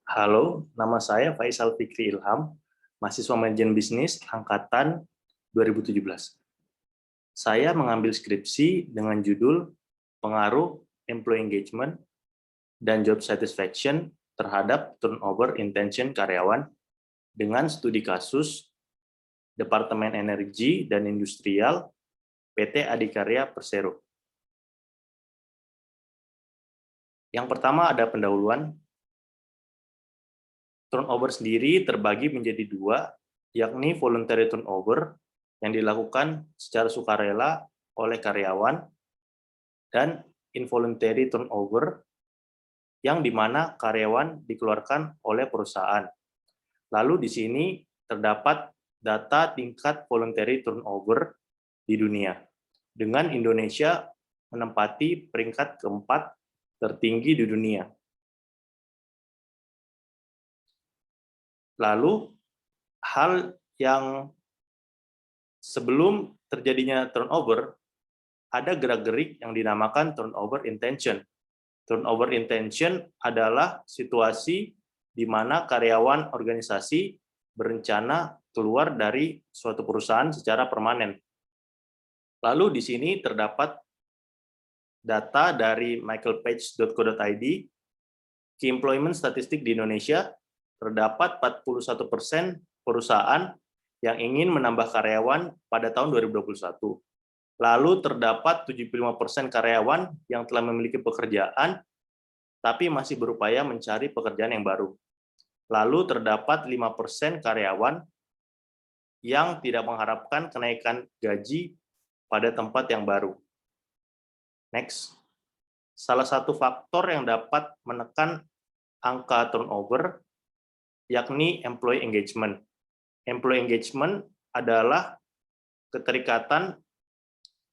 Halo, nama saya Faisal Fikri Ilham, mahasiswa manajemen bisnis angkatan 2017. Saya mengambil skripsi dengan judul Pengaruh Employee Engagement dan Job Satisfaction terhadap Turnover Intention Karyawan dengan studi kasus Departemen Energi dan Industrial PT Adikarya Persero. Yang pertama ada pendahuluan. Turnover sendiri terbagi menjadi dua, yakni voluntary turnover yang dilakukan secara sukarela oleh karyawan dan involuntary turnover yang dimana karyawan dikeluarkan oleh perusahaan. Lalu di sini terdapat data tingkat voluntary turnover di dunia, dengan Indonesia menempati peringkat keempat tertinggi di dunia. Lalu, hal yang sebelum terjadinya turnover, ada gerak-gerik yang dinamakan turnover intention. Turnover intention adalah situasi di mana karyawan organisasi berencana keluar dari suatu perusahaan secara permanen. Lalu di sini terdapat data dari michaelpage.co.id, Key Employment Statistik di Indonesia, terdapat 41% perusahaan yang ingin menambah karyawan pada tahun 2021. Lalu terdapat 75% karyawan yang telah memiliki pekerjaan, tapi masih berupaya mencari pekerjaan yang baru. Lalu terdapat 5% karyawan yang tidak mengharapkan kenaikan gaji pada tempat yang baru. Next. Salah satu faktor yang dapat menekan angka turnover yakni employee engagement. Employee engagement adalah keterikatan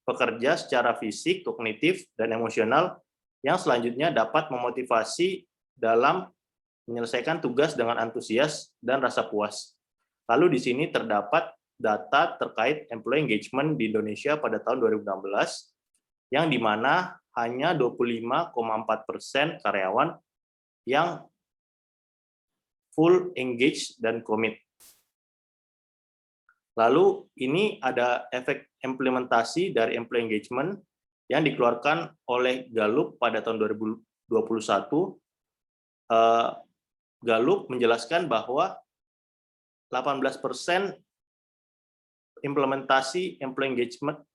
pekerja secara fisik, kognitif, dan emosional yang selanjutnya dapat memotivasi dalam menyelesaikan tugas dengan antusias dan rasa puas. Lalu di sini terdapat data terkait employee engagement di Indonesia pada tahun 2016, yang dimana hanya 25,4% karyawan yang full engage dan commit. Lalu ini ada efek implementasi dari employee engagement yang dikeluarkan oleh Gallup pada tahun 2021. Gallup menjelaskan bahwa 18% implementasi employee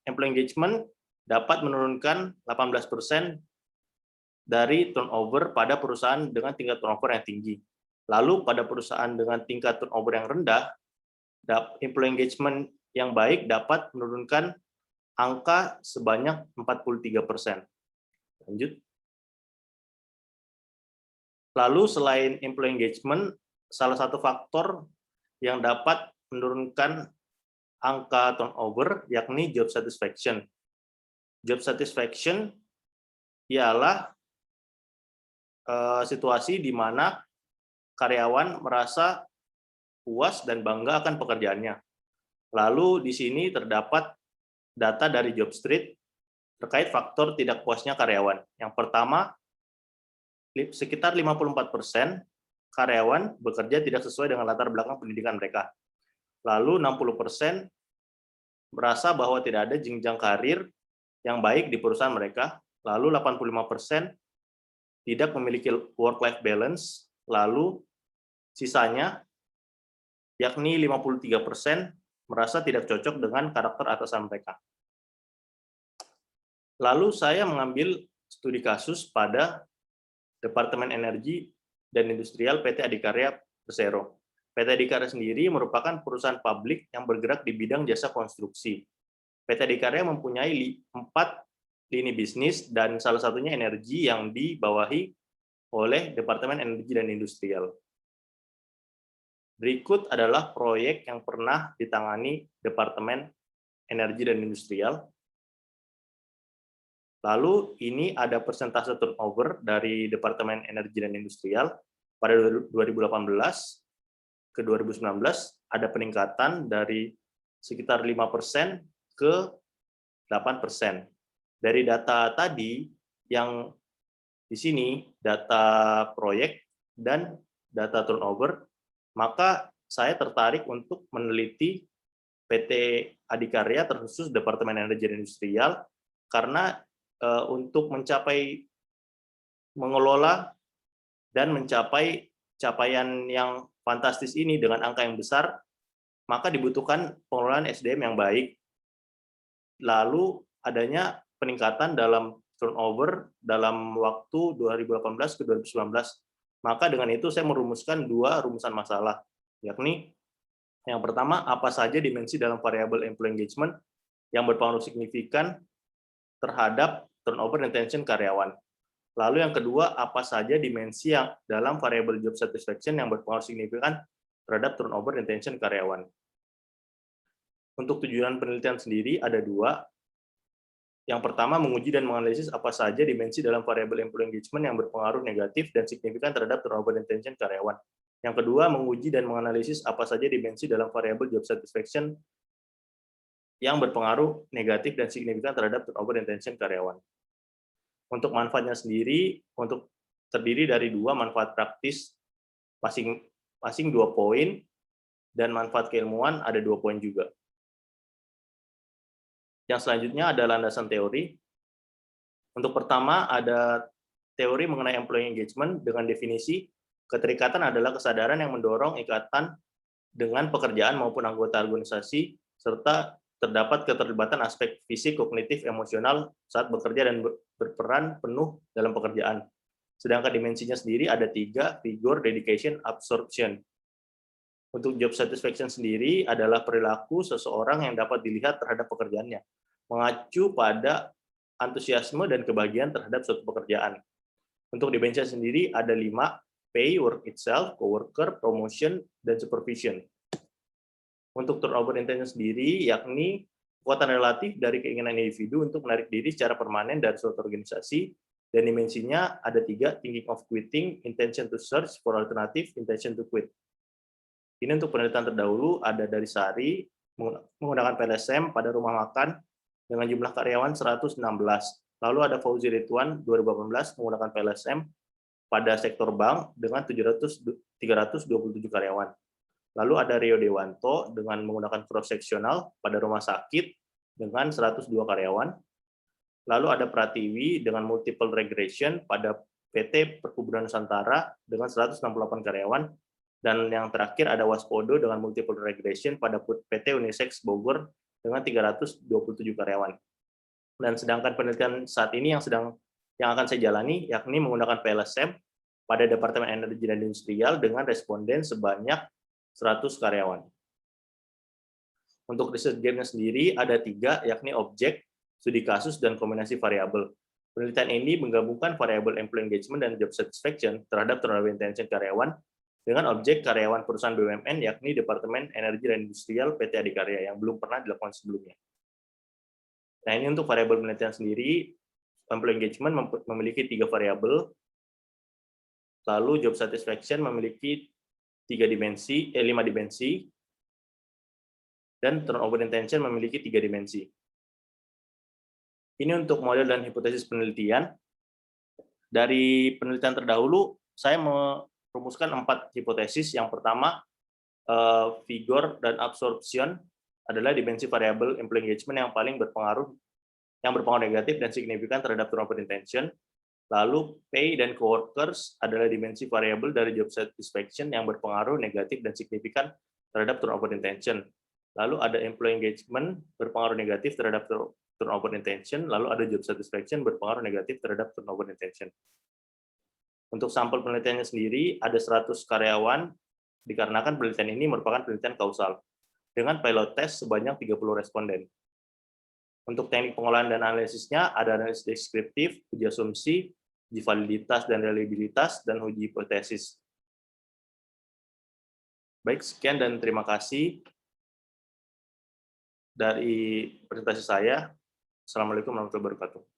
engagement dapat menurunkan 18% dari turnover pada perusahaan dengan tingkat turnover yang tinggi. Lalu pada perusahaan dengan tingkat turnover yang rendah, employee engagement yang baik dapat menurunkan angka sebanyak 43%. Lanjut. Lalu selain employee engagement, salah satu faktor yang dapat menurunkan angka turnover yakni job satisfaction. Job satisfaction ialah situasi di mana karyawan merasa puas dan bangga akan pekerjaannya. Lalu di sini terdapat data dari Jobstreet terkait faktor tidak puasnya karyawan. Yang pertama, sekitar 54% karyawan bekerja tidak sesuai dengan latar belakang pendidikan mereka. Lalu 60% merasa bahwa tidak ada jenjang karir yang baik di perusahaan mereka. Lalu 85% tidak memiliki work-life balance. Lalu sisanya, yakni 53%, merasa tidak cocok dengan karakter atasan mereka. Lalu saya mengambil studi kasus pada Departemen Energi dan Industrial PT Adikarya Persero. PT Adikarya sendiri merupakan perusahaan publik yang bergerak di bidang jasa konstruksi. PT Adikarya mempunyai 4 lini bisnis dan salah satunya energi yang dibawahi oleh Departemen Energi dan Industrial. Berikut adalah proyek yang pernah ditangani Departemen Energi dan Industrial. Lalu ini ada persentase turnover dari Departemen Energi dan Industrial pada 2018 ke 2019 ada peningkatan dari sekitar 5% ke 8%. Dari data tadi yang di sini data proyek dan data turnover, maka saya tertarik untuk meneliti PT Adikarya terkhusus Departemen Energi dan Industrial karena untuk mengelola dan mencapai capaian yang fantastis ini dengan angka yang besar, maka dibutuhkan pengelolaan SDM yang baik. Lalu adanya peningkatan dalam turnover dalam waktu 2018 ke 2019. Maka dengan itu saya merumuskan 2 rumusan masalah, yakni yang pertama, apa saja dimensi dalam variabel employee engagement yang berpengaruh signifikan terhadap turnover dan retention karyawan. Lalu yang kedua, apa saja dimensi yang dalam variabel job satisfaction yang berpengaruh signifikan terhadap turnover dan retention karyawan. Untuk tujuan penelitian sendiri ada 2. Yang pertama, menguji dan menganalisis apa saja dimensi dalam variabel employee engagement yang berpengaruh negatif dan signifikan terhadap turnover dan retention karyawan. Yang kedua, menguji dan menganalisis apa saja dimensi dalam variabel job satisfaction yang berpengaruh negatif dan signifikan terhadap turnover dan retention karyawan. Untuk manfaatnya sendiri, terdiri dari 2 manfaat praktis, masing-masing 2 poin, dan manfaat keilmuan ada 2 poin juga. Yang selanjutnya ada landasan teori. Untuk pertama, ada teori mengenai employee engagement dengan definisi, keterikatan adalah kesadaran yang mendorong ikatan dengan pekerjaan maupun anggota organisasi, serta terdapat keterlibatan aspek fisik, kognitif, emosional saat bekerja dan berperan penuh dalam pekerjaan. Sedangkan dimensinya sendiri ada 3, vigor, dedication, absorption. Untuk job satisfaction sendiri adalah perilaku seseorang yang dapat dilihat terhadap pekerjaannya, mengacu pada antusiasme dan kebahagiaan terhadap suatu pekerjaan. Untuk dimensi sendiri ada 5, pay, work itself, coworker, promotion, dan supervision. Untuk turnover intention sendiri, yakni kekuatan relatif dari keinginan individu untuk menarik diri secara permanen dari suatu organisasi, dan dimensinya ada 3, thinking of quitting, intention to search for alternative, intention to quit. Ini untuk penelitian terdahulu ada dari Sari, menggunakan PLSM pada rumah makan dengan jumlah karyawan 116. Lalu ada Fauzi Ridwan 2018 menggunakan PLSM pada sektor bank dengan 327 karyawan. Lalu ada Rio Dewanto dengan menggunakan cross-sectional pada rumah sakit dengan 102 karyawan. Lalu ada Pratiwi dengan multiple regression pada PT Perkebunan Nusantara dengan 168 karyawan. Dan yang terakhir ada Waspodo dengan multiple regression pada PT Unisex Bogor dengan 327 karyawan. Dan sedangkan penelitian saat ini yang akan saya jalani yakni menggunakan PLSM pada Departemen Energi dan Industrial dengan responden sebanyak 100 karyawan. Untuk research game-nya sendiri ada 3, yakni objek, studi kasus, dan kombinasi variabel. Penelitian ini menggabungkan variabel employee engagement dan job satisfaction terhadap turnover retention karyawan dengan objek karyawan perusahaan BUMN, yakni Departemen Energi dan Industrial PT Adikarya yang belum pernah dilakukan sebelumnya. Nah, ini untuk variabel penelitian sendiri, employee engagement memiliki 3 variabel, lalu job satisfaction memiliki 5 dimensi, dan turnover intention memiliki 3 dimensi. Ini untuk model dan hipotesis penelitian. Dari penelitian terdahulu, saya merumuskan 4 hipotesis. Yang pertama, vigor dan absorption adalah dimensi variabel employee engagement yang berpengaruh negatif dan signifikan terhadap turnover intention. Lalu pay dan coworkers adalah dimensi variabel dari job satisfaction yang berpengaruh negatif dan signifikan terhadap turnover intention. Lalu ada employee engagement berpengaruh negatif terhadap turnover intention, lalu ada job satisfaction berpengaruh negatif terhadap turnover intention. Untuk sampel penelitiannya sendiri ada 100 karyawan, dikarenakan penelitian ini merupakan penelitian kausal dengan pilot test sebanyak 30 responden. Untuk teknik pengolahan dan analisisnya ada analisis deskriptif, uji asumsi, uji validitas dan reliabilitas, dan uji hipotesis. Baik, sekian dan terima kasih dari presentasi saya. Assalamualaikum warahmatullahi wabarakatuh.